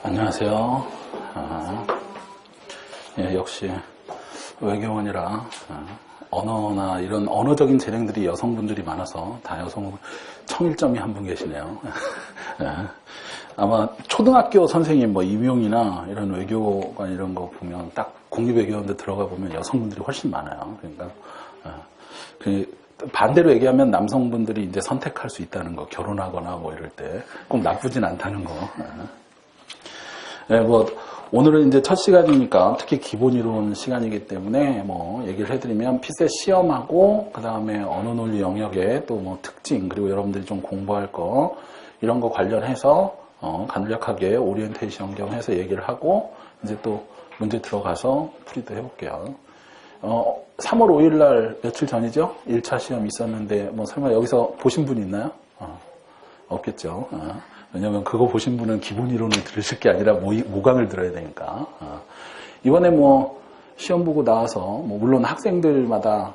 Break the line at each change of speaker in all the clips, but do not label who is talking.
안녕하세요. 예, 역시 외교원이라 언어나 이런 언어적인 재능들이 여성분들이 많아서 다 여성 청일점이 한 분 계시네요. 예, 아마 초등학교 선생님 뭐 임용이나 이런 외교관 이런 거 보면 딱 국립외교원대 들어가 보면 여성분들이 훨씬 많아요. 그러니까 반대로 얘기하면 남성분들이 이제 선택할 수 있다는 거, 결혼하거나 뭐 이럴 때 꼭 나쁘진 않다는 거. 네, 뭐 오늘은 이제 첫 시간이니까 특히 기본 이론 시간이기 때문에 뭐 얘기를 해드리면 피셋 시험하고 그 다음에 언어 논리 영역의 또 뭐 특징, 그리고 여러분들이 좀 공부할 거 이런 거 관련해서 간략하게 오리엔테이션 겸 해서 얘기를 하고 이제 또 문제 들어가서 풀이도 해볼게요. 3월 5일 날 며칠 전이죠? 1차 시험 있었는데 뭐 설마 여기서 보신 분 있나요? 없겠죠. 왜냐면 그거 보신 분은 기본 이론을 들으실 게 아니라 모강을 들어야 되니까. 이번에 뭐 시험 보고 나와서 뭐 물론 학생들마다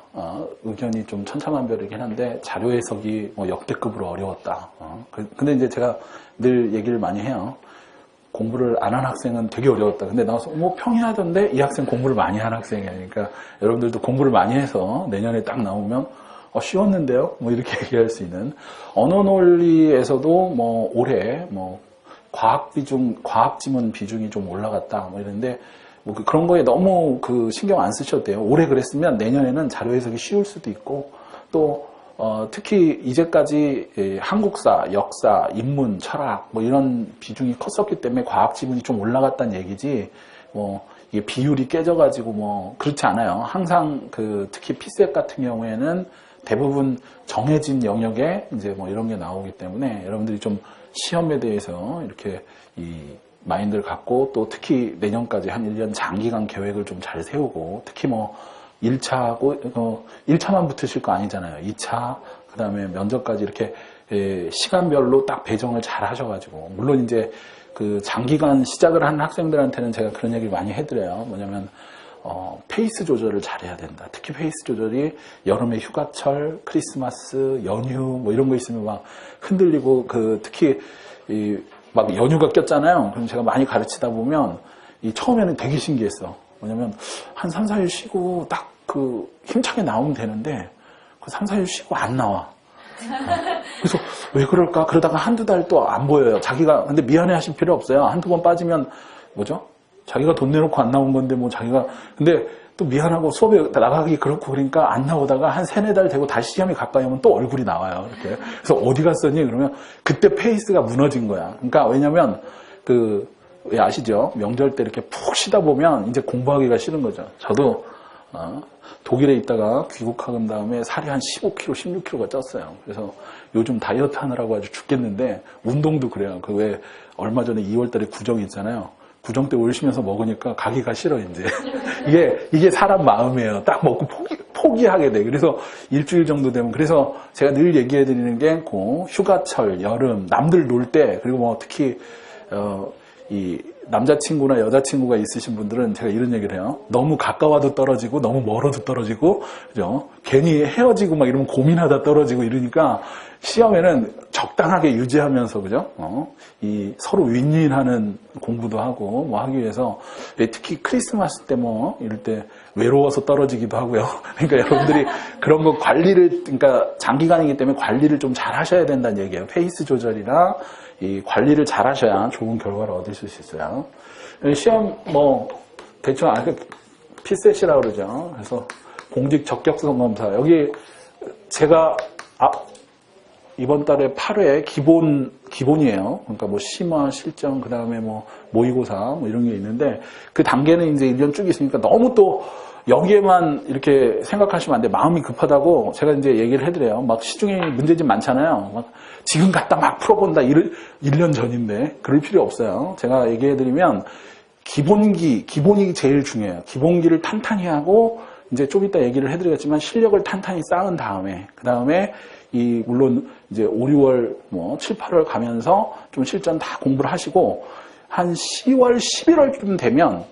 의견이 좀 천차만별이긴 한데 자료 해석이 뭐 역대급으로 어려웠다. 근데 이제 제가 늘 얘기를 많이 해요. 공부를 안 한 학생은 되게 어려웠다. 근데 나와서 뭐 평이하던데 이 학생 공부를 많이 한 학생이야. 그러니까 여러분들도 공부를 많이 해서 내년에 딱 나오면 쉬웠는데요? 뭐 이렇게 얘기할 수 있는. 언어 논리에서도 뭐 올해 뭐 과학 지문 비중이 좀 올라갔다. 뭐 이런데 뭐 그런 거에 너무 신경 안 쓰셔도 돼요. 올해 그랬으면 내년에는 자료 해석이 쉬울 수도 있고 또 특히 이제까지 한국사, 역사, 인문, 철학 뭐 이런 비중이 컸었기 때문에 과학 지문이 좀 올라갔다는 얘기지 뭐 이게 비율이 깨져가지고 뭐 그렇지 않아요. 항상 특히 피셋 같은 경우에는 대부분 정해진 영역에 이제 뭐 이런 게 나오기 때문에 여러분들이 좀 시험에 대해서 이렇게 이 마인드를 갖고 또 특히 내년까지 한 1년 장기간 계획을 좀 잘 세우고 특히 뭐 1차하고 1차만 붙으실 거 아니잖아요. 2차 그 다음에 면접까지 이렇게 시간별로 딱 배정을 잘 하셔가지고 물론 이제 장기간 시작을 한 학생들한테는 제가 그런 얘기를 많이 해드려요. 뭐냐면 페이스 조절을 잘해야 된다. 특히 페이스 조절이 여름에 휴가철, 크리스마스, 연휴 뭐 이런 거 있으면 막 흔들리고 특히 막 연휴가 꼈잖아요. 그럼 제가 많이 가르치다 보면 처음에는 되게 신기했어. 뭐냐면 한 3, 4일 쉬고 딱 힘차게 나오면 되는데 3, 4일 쉬고 안 나와. 그래서 왜 그럴까? 그러다가 한두 달 또 안 보여요. 자기가 근데 미안해 하실 필요 없어요. 한두 번 빠지면 뭐죠? 자기가 돈 내놓고 안 나온 건데 뭐 자기가 근데 또 미안하고 수업에 나가기 그렇고 그러니까 안 나오다가 한 3, 4달 되고 다시 시험이 가까이 오면 또 얼굴이 나와요. 이렇게. 그래서 어디 갔었니? 그러면 그때 페이스가 무너진 거야. 그러니까 왜냐면 왜 아시죠? 명절 때 이렇게 푹 쉬다 보면 이제 공부하기가 싫은 거죠. 저도 독일에 있다가 귀국한 다음에 살이 한 15kg, 16kg가 쪘어요. 그래서 요즘 다이어트 하느라고 아주 죽겠는데 운동도 그래요. 왜 얼마 전에 2월달에 구정 있잖아요. 구정 때 올시면서 먹으니까 가기가 싫어 이제. 이게 사람 마음이에요. 딱 먹고 포기하게 돼. 그래서 일주일 정도 되면 그래서 제가 늘 얘기해 드리는 게 휴가철, 여름, 남들 놀 때 그리고 뭐 특히 이 남자친구나 여자친구가 있으신 분들은 제가 이런 얘기를 해요. 너무 가까워도 떨어지고 너무 멀어도 떨어지고 그죠? 괜히 헤어지고 막 이러면 고민하다 떨어지고 이러니까 시험에는 적당하게 유지하면서 그죠? 이 서로 윈윈하는 공부도 하고 뭐 하기 위해서 특히 크리스마스 때 뭐 이럴 때 외로워서 떨어지기도 하고요. 그러니까 여러분들이 그런 거 관리를 그러니까 장기간이기 때문에 관리를 좀 잘 하셔야 된다는 얘기예요. 페이스 조절이나 이 관리를 잘 하셔야 좋은 결과를 얻으실 수 있어요. 시험 뭐 대충 피셋이라고 그러죠. 그래서 공직 적격성 검사 여기 제가 이번 달에 8회 기본이에요. 그러니까 뭐 심화, 실정, 그 다음에 뭐 모의고사 뭐 이런 게 있는데 그 단계는 이제 1년 쭉 있으니까 너무 또 여기에만 이렇게 생각하시면 안 돼. 마음이 급하다고 제가 이제 얘기를 해드려요. 막 시중에 문제집 많잖아요. 막 지금 갖다 막 풀어본다. 1년 전인데 그럴 필요 없어요. 제가 얘기해드리면 기본이 제일 중요해요. 기본기를 탄탄히 하고 이제 좀 이따 얘기를 해드리겠지만 실력을 탄탄히 쌓은 다음에 그 다음에 물론 이제 5, 6월 뭐 7, 8월 가면서 좀 실전 다 공부를 하시고 한 10월, 11월쯤 되면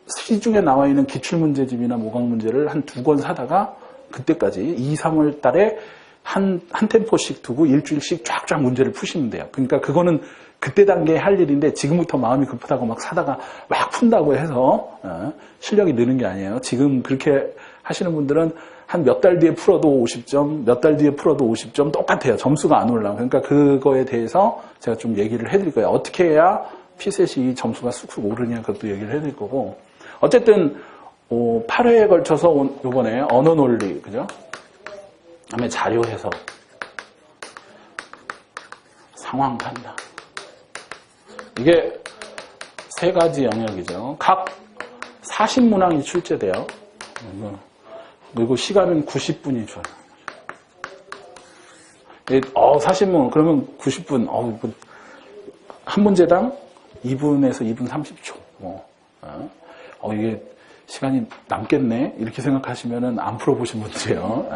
시중에 나와 있는 기출문제집이나 모강문제를 한 2권 사다가 그때까지 2, 3월 달에 한 템포씩 두고 일주일씩 쫙쫙 문제를 푸시면 돼요. 그러니까 그거는 그때 단계에 할 일인데 지금부터 마음이 급하다고 막 사다가 막 푼다고 해서 실력이 느는 게 아니에요. 지금 그렇게 하시는 분들은 한 몇 달 뒤에 풀어도 50점, 몇 달 뒤에 풀어도 50점 똑같아요. 점수가 안 올라요. 그러니까 그거에 대해서 제가 좀 얘기를 해드릴 거예요. 어떻게 해야 피셋이 점수가 쑥쑥 오르냐 그것도 얘기를 해드릴 거고. 어쨌든 8회에 걸쳐서 이번에 언어 논리, 그죠? 그다음에 자료 해석, 상황 판단. 이게 세 가지 영역이죠. 각 40문항이 출제돼요. 그리고 시간은 90분이 줘요. 40문, 그러면 90분, 한 문제당 2분에서 2분 30초. 이게 시간이 남겠네? 이렇게 생각하시면은 안 풀어보신 문제예요.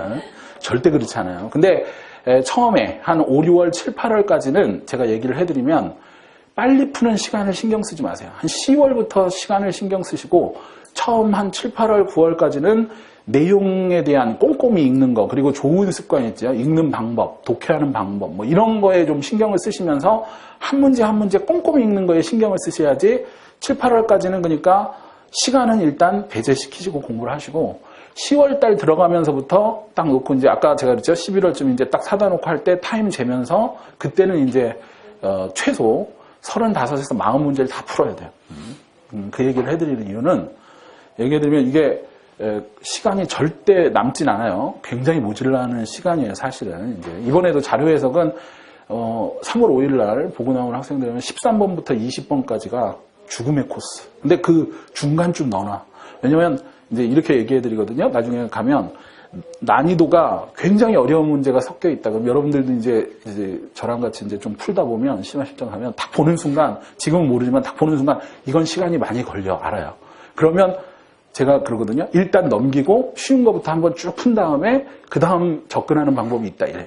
절대 그렇지 않아요. 근데 처음에 한 5, 6월, 7, 8월까지는 제가 얘기를 해드리면 빨리 푸는 시간을 신경 쓰지 마세요. 한 10월부터 시간을 신경 쓰시고 처음 한 7, 8월, 9월까지는 내용에 대한 꼼꼼히 읽는 거, 그리고 좋은 습관 있죠. 읽는 방법, 독해하는 방법, 뭐 이런 거에 좀 신경을 쓰시면서 한 문제 한 문제 꼼꼼히 읽는 거에 신경을 쓰셔야지 7, 8월까지는 그러니까 시간은 일단 배제시키시고 공부를 하시고 10월 달 들어가면서부터 딱 놓고 이제 아까 제가 그랬죠. 11월쯤 이제 딱 사다 놓고 할 때 타임 재면서 그때는 이제 최소 35에서 40문제를 다 풀어야 돼요. 그 얘기를 해드리는 이유는 얘기해드리면 이게 시간이 절대 남진 않아요. 굉장히 모질라는 시간이에요, 사실은. 이제 이번에도 자료 해석은 3월 5일 날 보고 나온 학생들은 13번부터 20번까지가 죽음의 코스. 근데 그 중간쯤 넣어놔. 왜냐면 이제 이렇게 얘기해 드리거든요. 나중에 가면 난이도가 굉장히 어려운 문제가 섞여 있다. 그럼 여러분들도 이제 저랑 같이 이제 좀 풀다 보면 심화실전 가면 딱 보는 순간, 지금은 모르지만 딱 보는 순간 이건 시간이 많이 걸려. 알아요. 그러면 제가 그러거든요. 일단 넘기고 쉬운 것부터 한번 쭉 푼 다음에 그 다음 접근하는 방법이 있다 이래요.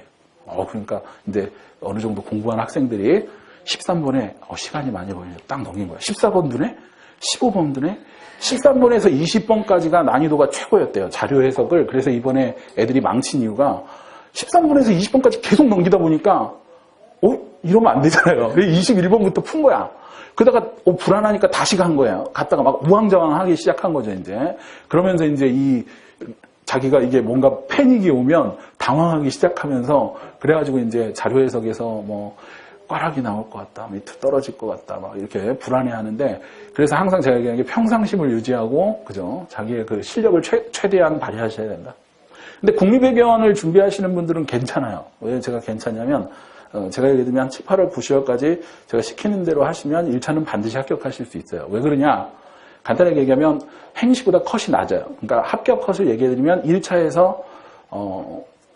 그러니까 이제 어느 정도 공부한 학생들이 13번에 시간이 많이 걸려. 딱 넘긴 거야. 14번 드네? 15번 드네? 13번에서 20번까지가 난이도가 최고였대요. 자료 해석을. 그래서 이번에 애들이 망친 이유가 13번에서 20번까지 계속 넘기다 보니까 이러면 안 되잖아요. 그래서 21번부터 푼 거야. 그러다가 불안하니까 다시 간 거예요. 갔다가 막 우왕좌왕하기 시작한 거죠, 이제. 그러면서 이제 자기가 이게 뭔가 패닉이 오면 당황하기 시작하면서 그래가지고 이제 자료 해석에서 뭐 꽈락이 나올 것 같다, 밑으로 떨어질 것 같다, 막 이렇게 불안해하는데 그래서 항상 제가 얘기하는 게 평상심을 유지하고, 그죠? 자기의 그 실력을 최대한 발휘하셔야 된다. 근데 국립외교원을 준비하시는 분들은 괜찮아요. 왜 제가 괜찮냐면 제가 예를 들면 7, 8월, 9시월까지 제가 시키는 대로 하시면 1차는 반드시 합격하실 수 있어요. 왜 그러냐? 간단하게 얘기하면 행시보다 컷이 낮아요. 그러니까 합격 컷을 얘기해드리면 1차에서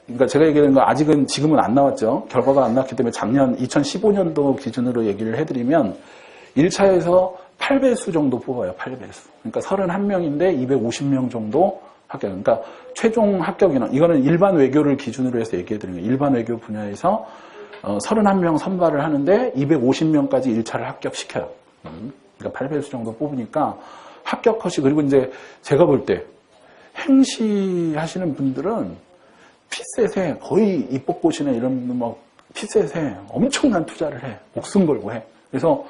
그러니까 제가 얘기하는 거 아직은 지금은 안 나왔죠. 결과가 안 나왔기 때문에 작년 2015년도 기준으로 얘기를 해드리면 1차에서 8배수 정도 뽑아요. 8배수. 그러니까 31명인데 250명 정도 합격. 그러니까 최종 합격 인원. 이거는 일반 외교를 기준으로 해서 얘기해드리는 거예요. 일반 외교 분야에서 31명 선발을 하는데 250명까지 1차를 합격시켜요. 그러니까 8배수 정도 뽑으니까 합격 컷이, 그리고 이제 제가 볼 때 행시 하시는 분들은 피셋에 거의 입법고시나 이런 막 피셋에 엄청난 투자를 해. 목숨 걸고 해. 그래서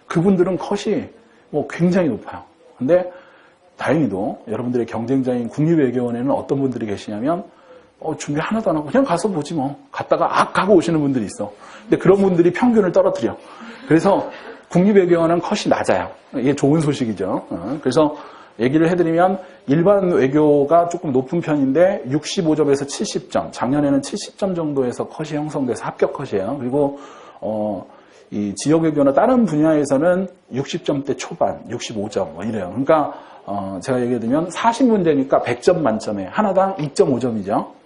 그분들은 컷이 뭐 굉장히 높아요. 근데 다행히도 여러분들의 경쟁자인 국립외교원에는 어떤 분들이 계시냐면 준비 하나도 안 하고 그냥 가서 보지 뭐. 갔다가 악 하고 오시는 분들이 있어. 근데 그런 분들이 평균을 떨어뜨려. 그래서 국립외교원은 컷이 낮아요. 이게 좋은 소식이죠. 그래서 얘기를 해드리면 일반 외교가 조금 높은 편인데 65점에서 70점. 작년에는 70점 정도에서 컷이 형성돼서 합격 컷이에요. 그리고 이 지역외교나 다른 분야에서는 60점대 초반, 65점 뭐 이래요. 그러니까 제가 얘기해드리면 40문제니까 100점 만점에 하나당 2.5점이죠.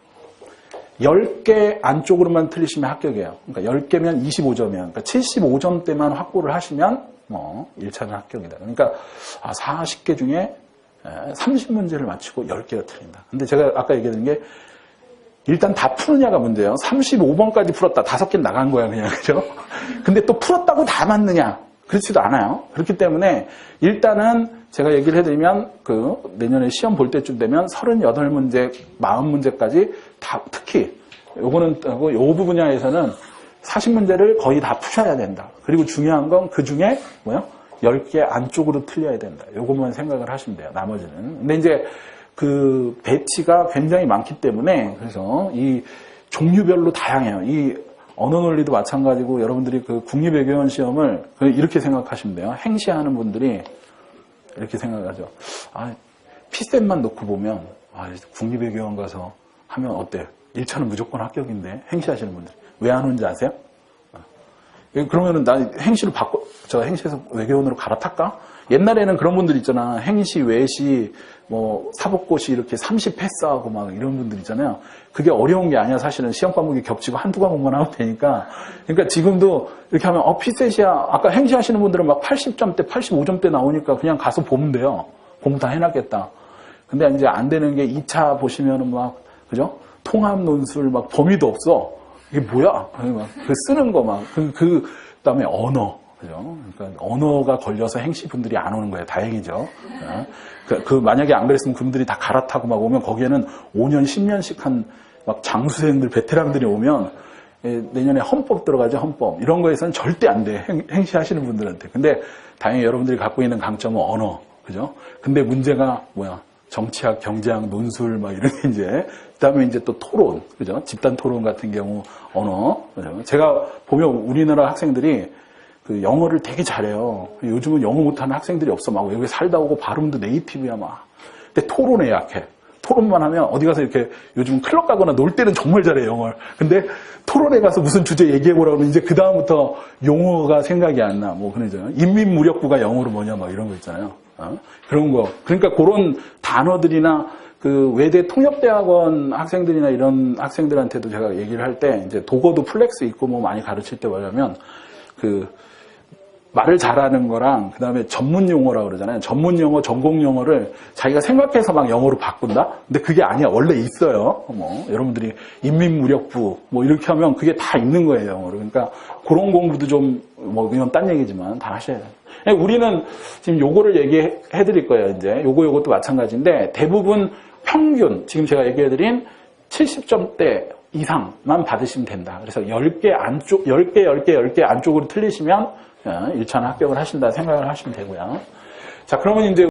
10개 안쪽으로만 틀리시면 합격이에요. 그러니까 10개면 25점이에요. 그러니까 75점대만 확보를 하시면 1차는 합격이다. 그러니까 40개 중에 30문제를 맞추고 10개가 틀린다. 근데 제가 아까 얘기했던 게 일단 다 푸느냐가 문제예요. 35번까지 풀었다. 5개 나간 거야, 그냥. 그죠? 근데 또 풀었다고 다 맞느냐? 그렇지도 않아요. 그렇기 때문에 일단은 제가 얘기를 해드리면 내년에 시험 볼 때쯤 되면 38문제, 40문제까지 다, 특히 요거는 요 분야에서는 40문제를 거의 다 푸셔야 된다. 그리고 중요한 건 그 중에 뭐요? 10개 안쪽으로 틀려야 된다. 요것만 생각을 하시면 돼요. 나머지는. 근데 이제 그 배치가 굉장히 많기 때문에 그래서 이 종류별로 다양해요. 이 언어 논리도 마찬가지고 여러분들이 그 국립외교원 시험을 이렇게 생각하시면 돼요. 행시하는 분들이 이렇게 생각하죠. 아, 피셋만 놓고 보면 국립외교원 가서 하면 어때요? 1차는 무조건 합격인데 행시하시는 분들 왜 안 오는지 아세요? 그러면은 나 행시를 바꿔 저 행시에서 외교원으로 갈아탈까? 옛날에는 그런 분들 있잖아. 행시, 외시, 뭐 사법고시 이렇게 30 패스하고 막 이런 분들 있잖아요. 그게 어려운 게 아니야. 사실은 시험 과목이 겹치고 한두 과목만 하면 되니까. 그러니까 지금도 이렇게 하면 피셋이야. 아까 행시 하시는 분들은 막 80점대, 85점대 나오니까 그냥 가서 보면 돼요. 공부 다 해놨겠다. 근데 이제 안 되는 게 2차 보시면은 막 그죠? 통합 논술 막 범위도 없어. 이게 뭐야? 막 그 쓰는 거 막 그다음에 언어. 그죠? 그러니까 언어가 걸려서 행시 분들이 안 오는 거예요. 다행이죠. 만약에 안 그랬으면 그분들이 다 갈아타고 막 오면 거기에는 5년, 10년씩 한 막 장수생들, 베테랑들이 오면 내년에 헌법 들어가죠. 헌법. 이런 거에서는 절대 안 돼. 행시 하시는 분들한테. 근데 다행히 여러분들이 갖고 있는 강점은 언어. 그죠? 근데 문제가 뭐야? 정치학, 경제학, 논술 막 이런 게 이제 그다음에 이제 또 토론. 그죠? 집단 토론 같은 경우 언어. 그죠? 제가 보면 우리나라 학생들이 그 영어를 되게 잘해요. 요즘은 영어 못하는 학생들이 없어. 막 여기 살다 오고 발음도 네이티브야 막. 근데 토론에 약해. 토론만 하면 어디 가서 이렇게 요즘 클럽 가거나 놀 때는 정말 잘해 영어를. 근데 토론에 가서 무슨 주제 얘기해보라고 하면 이제 그 다음부터 용어가 생각이 안 나. 뭐 그러죠. 인민무력부가 영어로 뭐냐 막 이런 거 있잖아요. 그런 거. 그러니까 그런 단어들이나 그 외대 통역대학원 학생들이나 이런 학생들한테도 제가 얘기를 할 때 이제 독어도 플렉스 있고 뭐 많이 가르칠 때 뭐냐면 그 말을 잘하는 거랑 그 다음에 전문 용어라고 그러잖아요. 전문 용어, 전공 용어를 자기가 생각해서 막 영어로 바꾼다? 근데 그게 아니야. 원래 있어요. 뭐 여러분들이 인민무력부 뭐 이렇게 하면 그게 다 있는 거예요. 영어로. 그러니까 그런 공부도 좀 뭐 이건 딴 얘기지만 다 하셔야 돼요. 우리는 지금 요거를 얘기해 드릴 거예요. 이제 요것도 마찬가지인데 대부분 평균 지금 제가 얘기해 드린 70점대 이상만 받으시면 된다. 그래서 10개 안쪽으로 틀리시면 1차는 합격을 하신다 생각을 하시면 되고요. 자, 그러면 이제